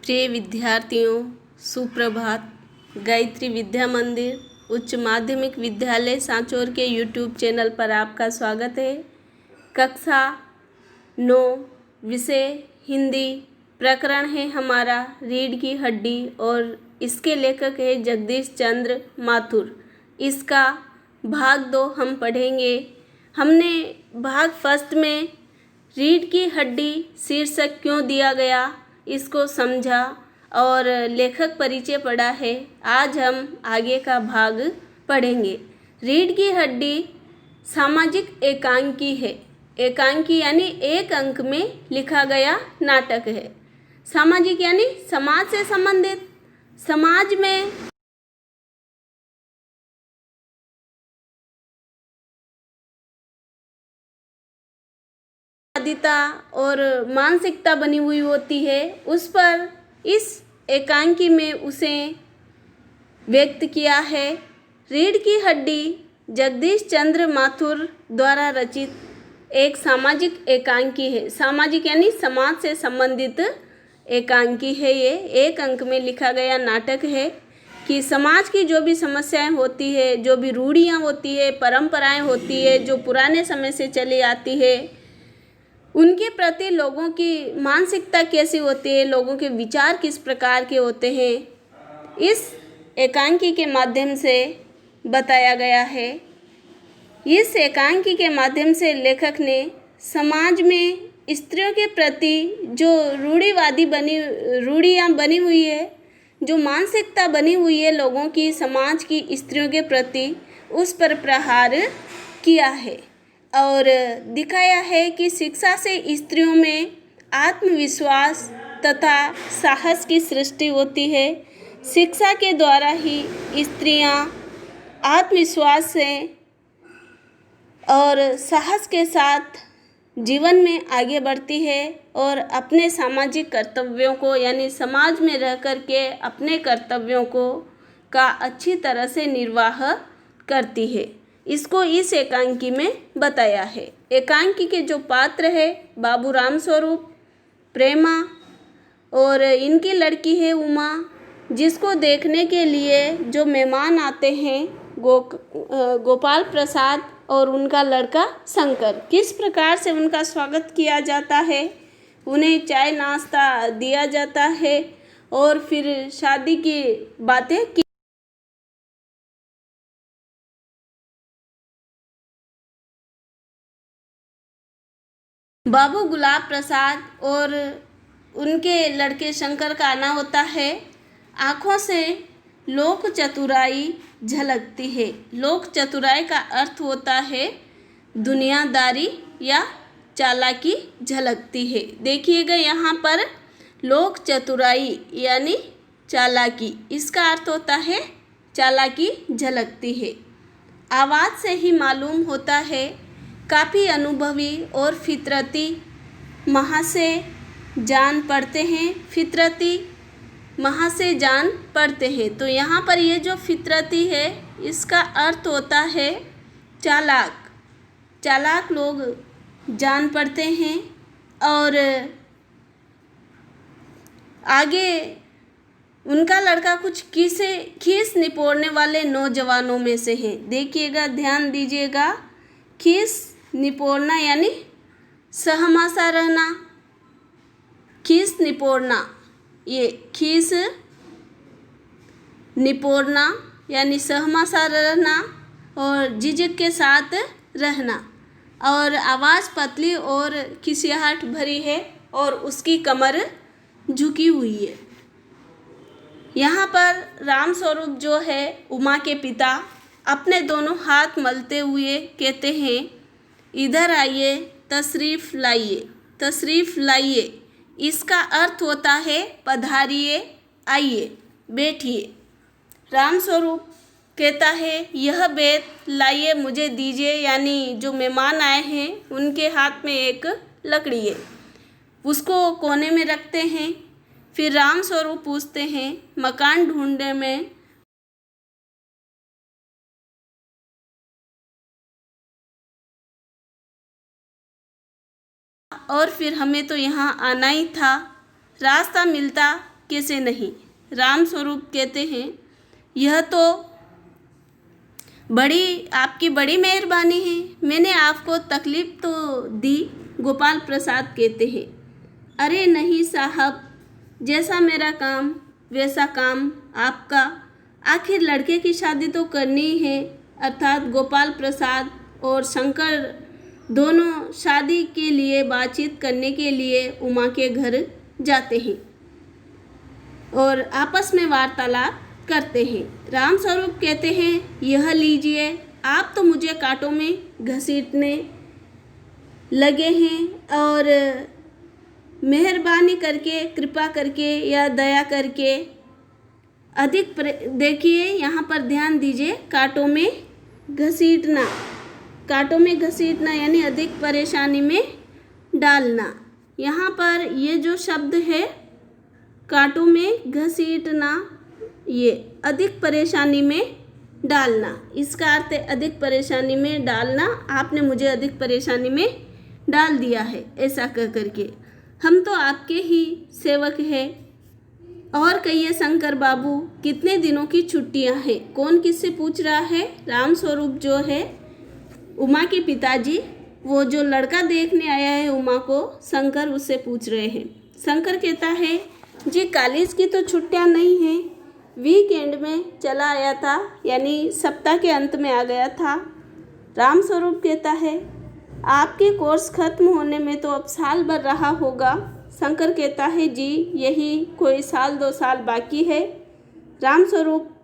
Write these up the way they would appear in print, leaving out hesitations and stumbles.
प्रिय विद्यार्थियों, सुप्रभात। गायत्री विद्या मंदिर उच्च माध्यमिक विद्यालय सांचौर के यूट्यूब चैनल पर आपका स्वागत है। कक्षा 9 विषय हिंदी, प्रकरण है हमारा रीढ़ की हड्डी और इसके लेखक है जगदीश चंद्र माथुर। इसका भाग 2 हम पढ़ेंगे। हमने भाग फर्स्ट में रीढ़ की हड्डी शीर्षक क्यों दिया गया इसको समझा और लेखक परिचय पढ़ा है। आज हम आगे का भाग पढ़ेंगे। रीढ़ की हड्डी सामाजिक एकांकी है। एकांकी यानी एक अंक में लिखा गया नाटक है। सामाजिक यानी समाज से संबंधित। समाज में और मानसिकता बनी हुई होती है, उस पर इस एकांकी में उसे व्यक्त किया है। रीढ़ की हड्डी जगदीश चंद्र माथुर द्वारा रचित एक सामाजिक एकांकी है। सामाजिक यानी समाज से संबंधित एकांकी है। ये एक अंक में लिखा गया नाटक है कि समाज की जो भी समस्याएं होती है, जो भी रूढ़ियाँ होती है, परंपराएं होती है, जो पुराने समय से चली आती है, उनके प्रति लोगों की मानसिकता कैसी होती है, लोगों के विचार किस प्रकार के होते हैं, इस एकांकी के माध्यम से बताया गया है। इस एकांकी के माध्यम से लेखक ने समाज में स्त्रियों के प्रति जो रूढ़ियाँ बनी हुई है, जो मानसिकता बनी हुई है लोगों की, समाज की स्त्रियों के प्रति, उस पर प्रहार किया है और दिखाया है कि शिक्षा से स्त्रियों में आत्मविश्वास तथा साहस की सृष्टि होती है। शिक्षा के द्वारा ही स्त्रियां आत्मविश्वास से और साहस के साथ जीवन में आगे बढ़ती है और अपने सामाजिक कर्तव्यों को यानी समाज में रह कर के अपने कर्तव्यों को का अच्छी तरह से निर्वाह करती है। इसको इस एकांकी में बताया है। एकांकी के जो पात्र है बाबू राम स्वरूप, प्रेमा और इनकी लड़की है उमा, जिसको देखने के लिए जो मेहमान आते हैं गोपाल प्रसाद और उनका लड़का शंकर, किस प्रकार से उनका स्वागत किया जाता है, उन्हें चाय नाश्ता दिया जाता है और फिर शादी की बातें की। बाबू गुलाब प्रसाद और उनके लड़के शंकर का आना होता है। आँखों से लोक चतुराई झलकती है। लोक चतुराई का अर्थ होता है दुनियादारी या चालाकी झलकती है। देखिएगा यहाँ पर लोक चतुराई यानी चालाकी, इसका अर्थ होता है चालाकी झलकती है। आवाज़ से ही मालूम होता है काफ़ी अनुभवी और फितरती महा से जान पड़ते हैं। फितरती महा से जान पड़ते हैं। तो यहाँ पर ये जो फितरती है इसका अर्थ होता है चालाक। चालाक लोग जान पड़ते हैं और आगे उनका लड़का कुछ खीस निपोड़ने वाले नौजवानों में से है। देखिएगा, ध्यान दीजिएगा। खीस निपोड़ना यानी सहमासा रहना। खीस निपोड़ना, ये खीस निपोड़ना यानी सहमासा रहना और झिझक के साथ रहना। और आवाज़ पतली और खिसियाहट भरी है और उसकी कमर झुकी हुई है। यहाँ पर राम स्वरूप जो है उमा के पिता, अपने दोनों हाथ मलते हुए कहते हैं, इधर आइए, तशरीफ़ लाइए, तशरीफ़ लाइए। इसका अर्थ होता है पधारिए, आइए, बैठिए। राम स्वरूप कहता है, यह बेत लाइए, मुझे दीजिए, यानी जो मेहमान आए हैं उनके हाथ में एक लकड़ी है, उसको कोने में रखते हैं। फिर राम स्वरूप पूछते हैं, मकान ढूंढने में और फिर हमें तो यहाँ आना ही था, रास्ता मिलता कैसे नहीं। राम स्वरूप कहते हैं यह तो आपकी बड़ी मेहरबानी है, मैंने आपको तकलीफ़ तो दी। गोपाल प्रसाद कहते हैं अरे नहीं साहब, जैसा मेरा काम वैसा काम आपका, आखिर लड़के की शादी तो करनी है। अर्थात गोपाल प्रसाद और शंकर दोनों शादी के लिए बातचीत करने के लिए उमा के घर जाते हैं और आपस में वार्तालाप करते हैं। राम स्वरूप कहते हैं यह लीजिए, आप तो मुझे कांटों में घसीटने लगे हैं और मेहरबानी करके, कृपा करके या दया करके देखिए यहाँ पर ध्यान दीजिए, कांटों में घसीटना, कांटों में घसीटना यानी अधिक परेशानी में डालना। यहाँ पर ये जो शब्द है कांटों में घसीटना, ये अधिक परेशानी में डालना, इसका अर्थ है अधिक परेशानी में डालना। आपने मुझे अधिक परेशानी में डाल दिया है, ऐसा कह करके। हम तो आपके ही सेवक हैं। और कहिए शंकर बाबू, कितने दिनों की छुट्टियां हैं? कौन किससे पूछ रहा है? राम स्वरूप जो है उमा के पिताजी, वो जो लड़का देखने आया है उमा को, शंकर उससे पूछ रहे हैं। शंकर कहता है जी कॉलेज की तो छुट्टियां नहीं हैं, वीकेंड में चला आया था, यानी सप्ताह के अंत में आ गया था। राम स्वरूप कहता है आपके कोर्स खत्म होने में तो अब साल भर रहा होगा। शंकर कहता है जी यही कोई साल 2 साल बाकी है। राम स्वरूप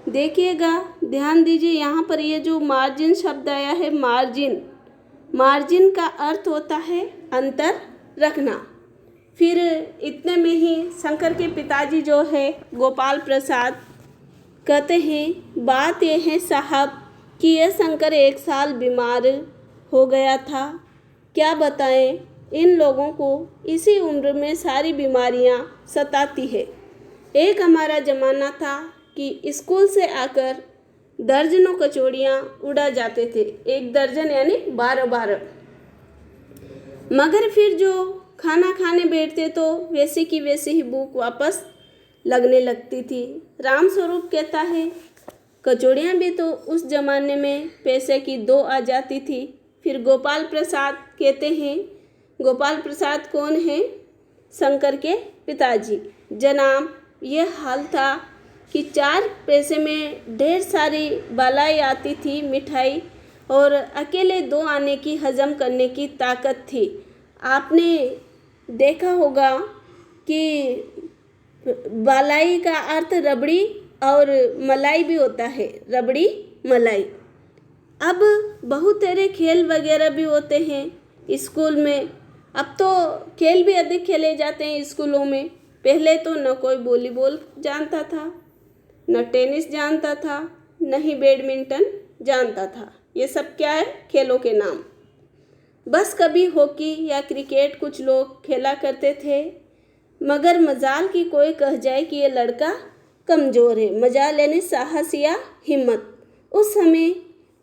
देखिएगा, ध्यान दीजिए, यहाँ पर ये जो मार्जिन शब्द आया है, मार्जिन, मार्जिन का अर्थ होता है अंतर रखना। फिर इतने में ही शंकर के पिताजी जो है गोपाल प्रसाद कहते हैं बात यह है साहब कि यह शंकर 1 साल बीमार हो गया था। क्या बताएं, इन लोगों को इसी उम्र में सारी बीमारियां सताती है। एक हमारा ज़माना था कि स्कूल से आकर दर्जनों कचौड़ियाँ उड़ा जाते थे, 1 दर्जन यानी 12-12। मगर फिर जो खाना खाने बैठते तो वैसे की वैसे ही भूख वापस लगने लगती थी। राम स्वरूप कहता है कचौड़ियाँ भी तो उस ज़माने में पैसे की 2 आ जाती थी। फिर गोपाल प्रसाद कहते हैं, गोपाल प्रसाद कौन है? शंकर के पिताजी। जनाब यह हाल था कि 4 पैसे में ढेर सारी बालाई आती थी मिठाई, और अकेले 2 आने की हजम करने की ताकत थी। आपने देखा होगा कि बालाई का अर्थ रबड़ी और मलाई भी होता है, रबड़ी मलाई। अब बहुत सारे खेल वगैरह भी होते हैं स्कूल में। अब तो खेल भी अधिक खेले जाते हैं स्कूलों में। पहले तो न कोई वॉलीबॉल जानता था, न टेनिस जानता था, न ही बैडमिंटन जानता था। ये सब क्या है? खेलों के नाम। बस कभी हॉकी या क्रिकेट कुछ लोग खेला करते थे। मगर मजाल की कोई कह जाए कि ये लड़का कमज़ोर है, मजाल यानी साहस या हिम्मत। उस समय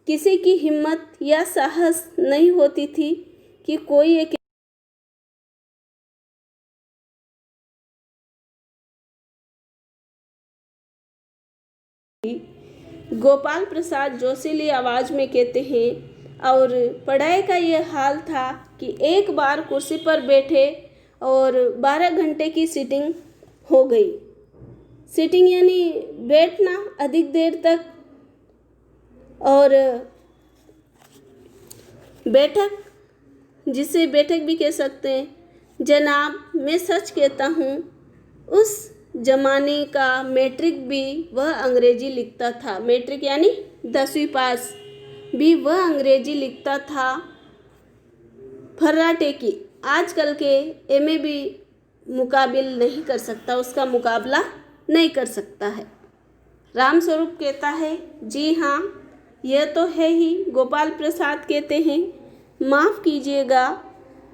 किसी की हिम्मत या साहस नहीं होती थी कि कोई एक गोपाल प्रसाद जोशीली आवाज़ में कहते हैं। और पढ़ाई का ये हाल था कि एक बार कुर्सी पर बैठे और 12 घंटे की सीटिंग हो गई। सीटिंग यानी बैठना अधिक देर तक, और बैठक जिसे बैठक भी कह सकते हैं। जनाब मैं सच कहता हूँ, उस जमाने का मैट्रिक भी वह अंग्रेजी लिखता था। मैट्रिक यानी 10वीं पास भी वह अंग्रेजी लिखता था। फर्राटे की आजकल के एमए भी मुकाबिल नहीं कर सकता, उसका मुकाबला नहीं कर सकता है। राम स्वरूप कहता है जी हाँ यह तो है ही। गोपाल प्रसाद कहते हैं माफ़ कीजिएगा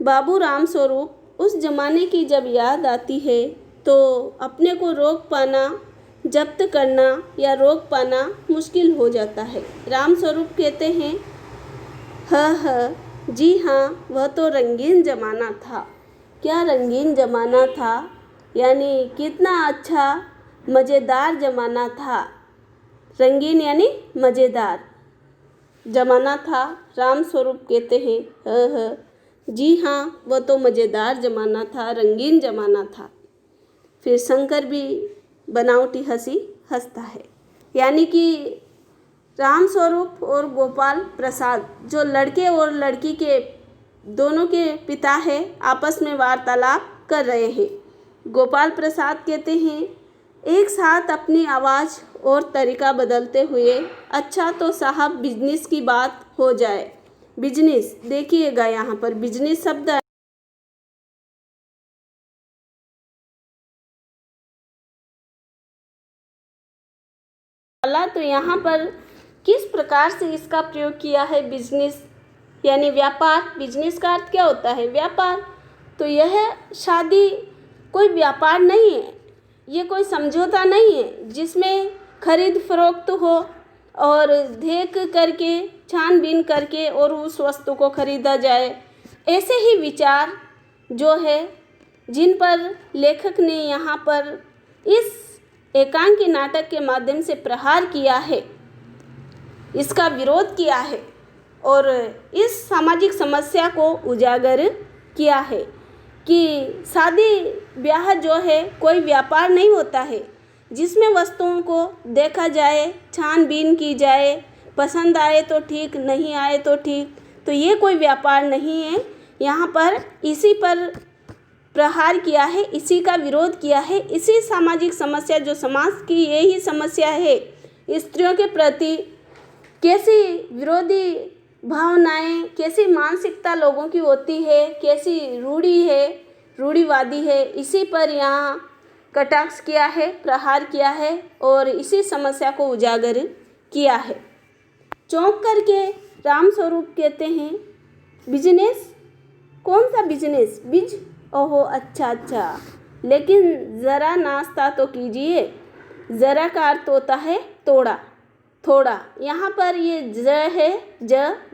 बाबू राम स्वरूप, उस ज़माने की जब याद आती है तो अपने को रोक पाना, जब्त करना या रोक पाना मुश्किल हो जाता है। राम स्वरूप कहते हैं जी हाँ, वह तो रंगीन ज़माना था। क्या रंगीन ज़माना था, यानी कितना अच्छा मज़ेदार ज़माना था। रंगीन यानी मज़ेदार ज़माना था। राम स्वरूप कहते हैं जी हाँ, वह तो मज़ेदार ज़माना था, रंगीन ज़माना था। फिर शंकर भी बनावटी हंसी हंसता है, यानी कि राम स्वरूप और गोपाल प्रसाद जो लड़के और लड़की के दोनों के पिता हैं, आपस में वार्तालाप कर रहे हैं। गोपाल प्रसाद कहते हैं, एक साथ अपनी आवाज़ और तरीका बदलते हुए, अच्छा तो साहब बिजनेस की बात हो जाए। बिजनेस देखिएगा, यहाँ पर बिजनेस शब्द वाला, तो यहाँ पर किस प्रकार से इसका प्रयोग किया है। बिजनेस यानी व्यापार। बिजनेस का अर्थ क्या होता है? व्यापार। तो यह शादी कोई व्यापार नहीं है, ये कोई समझौता नहीं है जिसमें खरीद फरोख्त हो और देख करके छानबीन करके और उस वस्तु को खरीदा जाए। ऐसे ही विचार जो है जिन पर लेखक ने यहाँ पर इस एकांकी नाटक के माध्यम से प्रहार किया है, इसका विरोध किया है और इस सामाजिक समस्या को उजागर किया है कि शादी ब्याह जो है कोई व्यापार नहीं होता है जिसमें वस्तुओं को देखा जाए, छानबीन की जाए, पसंद आए तो ठीक, नहीं आए तो ठीक। तो ये कोई व्यापार नहीं है। यहाँ पर इसी पर प्रहार किया है, इसी का विरोध किया है। इसी सामाजिक समस्या जो समाज की यही समस्या है, स्त्रियों के प्रति कैसी विरोधी भावनाएं, कैसी मानसिकता लोगों की होती है, कैसी रूढ़िवादी है, इसी पर यहाँ कटाक्ष किया है, प्रहार किया है और इसी समस्या को उजागर किया है। चौंक करके राम स्वरूप कहते हैं, बिजनेस? कौन सा बिजनेस? ओहो, अच्छा, लेकिन ज़रा नाश्ता तो कीजिए। ज़रा का अर्थ होता है थोड़ा। यहाँ पर ये ज है,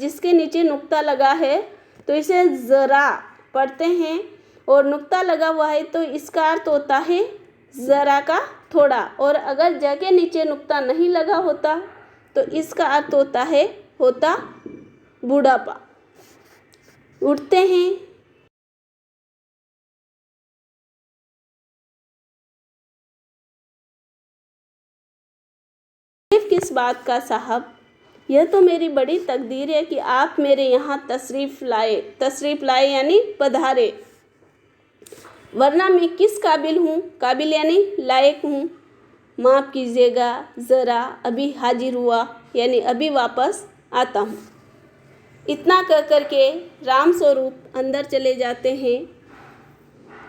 जिसके नीचे नुक्ता लगा है तो इसे ज़रा पढ़ते हैं और नुक्ता लगा हुआ है तो इसका अर्थ होता है ज़रा का थोड़ा। और अगर ज के नीचे नुक्ता नहीं लगा होता तो इसका अर्थ होता बूढ़ापा। उठते हैं, किस बात का साहब? यह तो मेरी बड़ी तकदीर है कि आप मेरे यहाँ तशरीफ़ लाए यानी पधारे, वरना मैं किस काबिल हूँ? काबिल यानी लायक हूँ। माफ़ कीजिएगा, ज़रा अभी हाजिर हुआ यानी अभी वापस आता हूँ। इतना कह करके राम स्वरूप अंदर चले जाते हैं।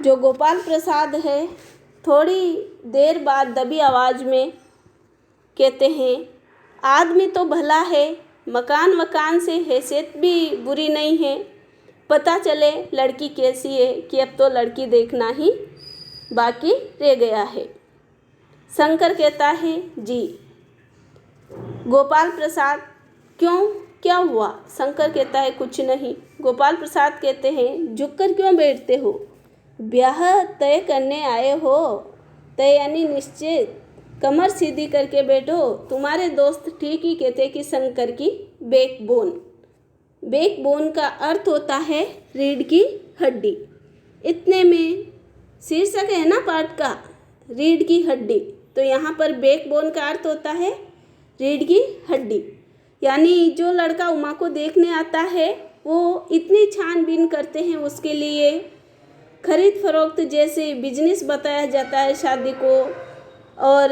जो गोपाल प्रसाद है, थोड़ी देर बाद दबी आवाज़ में कहते हैं, आदमी तो भला है, मकान से हैसियत भी बुरी नहीं है। पता चले लड़की कैसी है कि अब तो लड़की देखना ही बाकी रह गया है। शंकर कहता है, जी। गोपाल प्रसाद, क्यों, क्या हुआ? शंकर कहता है, कुछ नहीं। गोपाल प्रसाद कहते हैं, झुककर क्यों बैठते हो? ब्याह तय करने आए हो? तय यानी निश्चित। कमर सीधी करके बैठो। तुम्हारे दोस्त ठीक ही कहते कि शंकर की बैकबोन का अर्थ होता है रीढ़ की हड्डी। इतने में शीर्षक है ना पाठ का, रीढ़ की हड्डी, तो यहाँ पर बैकबोन का अर्थ होता है रीढ़ की हड्डी। यानी जो लड़का उमा को देखने आता है वो इतनी छानबीन करते हैं उसके लिए, खरीद फरोख्त जैसे बिजनेस बताया जाता है शादी को, और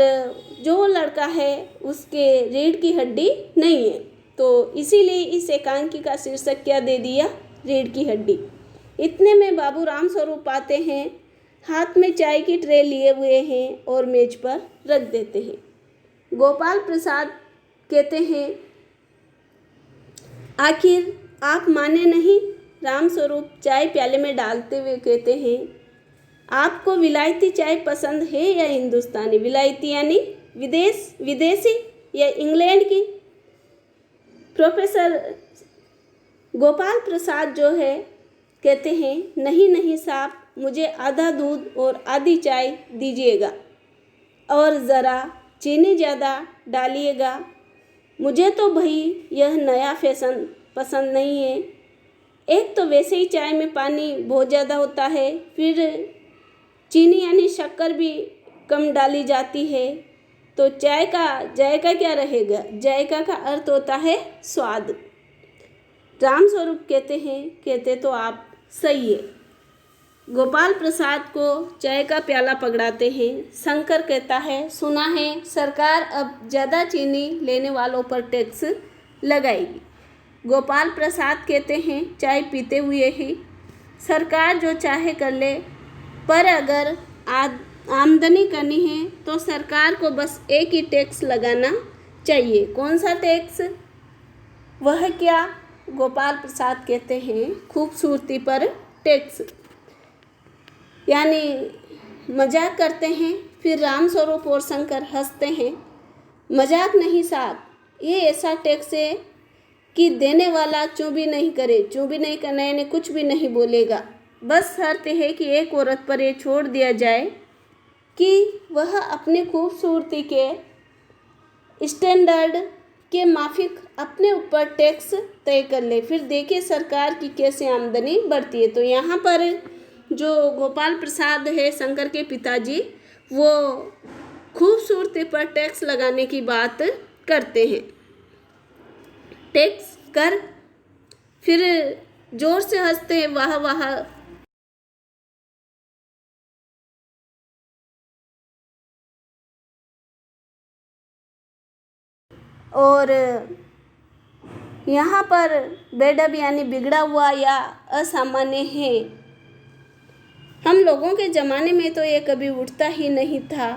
जो लड़का है उसके रीढ़ की हड्डी नहीं है। तो इसीलिए इस एकांकी का शीर्षक क्या दे दिया? रीढ़ की हड्डी। इतने में बाबू राम स्वरूप आते हैं, हाथ में चाय की ट्रे लिए हुए हैं और मेज पर रख देते हैं। गोपाल प्रसाद कहते हैं, आखिर आप माने नहीं? राम स्वरूप चाय प्याले में डालते हुए कहते हैं, आपको विलायती चाय पसंद है या हिंदुस्तानी? विलायती यानी विदेशी या इंग्लैंड की? प्रोफेसर गोपाल प्रसाद जो है कहते हैं, नहीं नहीं साहब, मुझे आधा दूध और आधी चाय दीजिएगा और ज़रा चीनी ज़्यादा डालिएगा। मुझे तो भाई यह नया फैशन पसंद नहीं है। एक तो वैसे ही चाय में पानी बहुत ज़्यादा होता है, फिर चीनी यानी शक्कर भी कम डाली जाती है, तो चाय का जायका क्या रहेगा? जायका का अर्थ होता है स्वाद। राम स्वरूप कहते हैं, कहते तो आप सही है। गोपाल प्रसाद को चाय का प्याला पकड़ाते हैं। शंकर कहता है, सुना है सरकार अब ज़्यादा चीनी लेने वालों पर टैक्स लगाएगी। गोपाल प्रसाद कहते हैं, चाय पीते हुए ही, सरकार जो चाहे कर ले, पर अगर आमदनी करनी है तो सरकार को बस एक ही टैक्स लगाना चाहिए। कौन सा टैक्स? वह क्या? गोपाल प्रसाद कहते हैं, खूबसूरती पर टैक्स। यानी मजाक करते हैं। फिर राम स्वरूप और शंकर हंसते हैं, मजाक नहीं साहब, ये ऐसा टैक्स है कि देने वाला चूँ भी नहीं करे, चूँ भी नहीं करना यानी कुछ भी नहीं बोलेगा। बस शर्त है कि एक औरत पर ये छोड़ दिया जाए कि वह अपनी खूबसूरती के स्टैंडर्ड के माफिक अपने ऊपर टैक्स तय कर ले, फिर देखिए सरकार की कैसे आमदनी बढ़ती है। तो यहाँ पर जो गोपाल प्रसाद है, शंकर के पिताजी, वो खूबसूरती पर टैक्स लगाने की बात करते हैं। टैक्स कर, फिर जोर से हंसते हैं, वाह वाह। और यहाँ पर बेडब यानी बिगड़ा हुआ या असामान्य है। हम लोगों के ज़माने में तो ये कभी उठता ही नहीं था।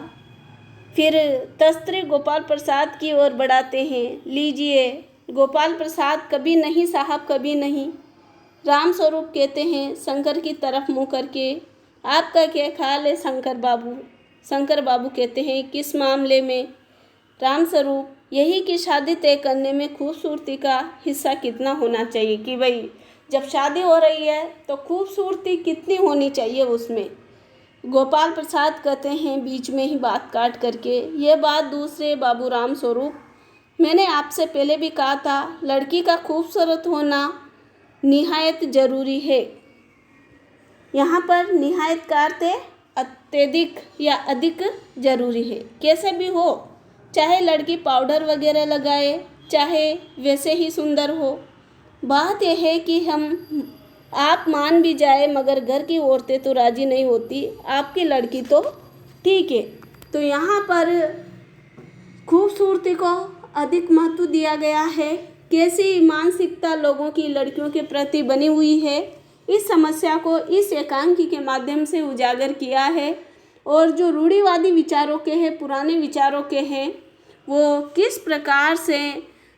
फिर तस्त्री गोपाल प्रसाद की ओर बढ़ाते हैं, लीजिए। गोपाल प्रसाद, कभी नहीं साहब, कभी नहीं। राम स्वरूप कहते हैं शंकर की तरफ मुँह करके, आपका क्या ख्याल है शंकर बाबू? शंकर बाबू कहते हैं, किस मामले में? राम स्वरूप, यही कि शादी तय करने में खूबसूरती का हिस्सा कितना होना चाहिए, कि भाई जब शादी हो रही है तो खूबसूरती कितनी होनी चाहिए उसमें। गोपाल प्रसाद कहते हैं बीच में ही बात काट करके, ये बात दूसरे बाबू राम स्वरूप, मैंने आपसे पहले भी कहा था, लड़की का खूबसूरत होना निहायत ज़रूरी है। यहाँ पर निहायत का अर्थ है अत्यधिक या अधिक ज़रूरी है। कैसे भी हो, चाहे लड़की पाउडर वगैरह लगाए, चाहे वैसे ही सुंदर हो, बात यह है कि आप मान भी जाए मगर घर की औरतें तो राज़ी नहीं होती। आपकी लड़की तो ठीक है। तो यहाँ पर खूबसूरती को अधिक महत्व दिया गया है। कैसी मानसिकता लोगों की लड़कियों के प्रति बनी हुई है, इस समस्या को इस एकांकी के माध्यम से उजागर किया है। और जो रूढ़िवादी विचारों के हैं, पुराने विचारों के हैं, वो किस प्रकार से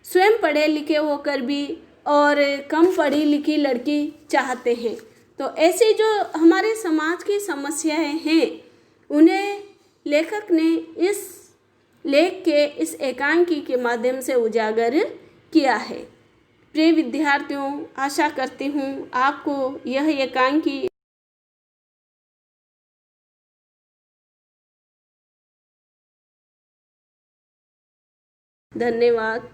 स्वयं पढ़े लिखे होकर भी और कम पढ़ी लिखी लड़की चाहते हैं। तो ऐसी जो हमारे समाज की समस्याएं हैं, उन्हें लेखक ने इस लेख के इस एकांकी के माध्यम से उजागर किया है। प्रिय विद्यार्थियों, आशा करती हूँ आपको यह एकांकी धन्यवाद।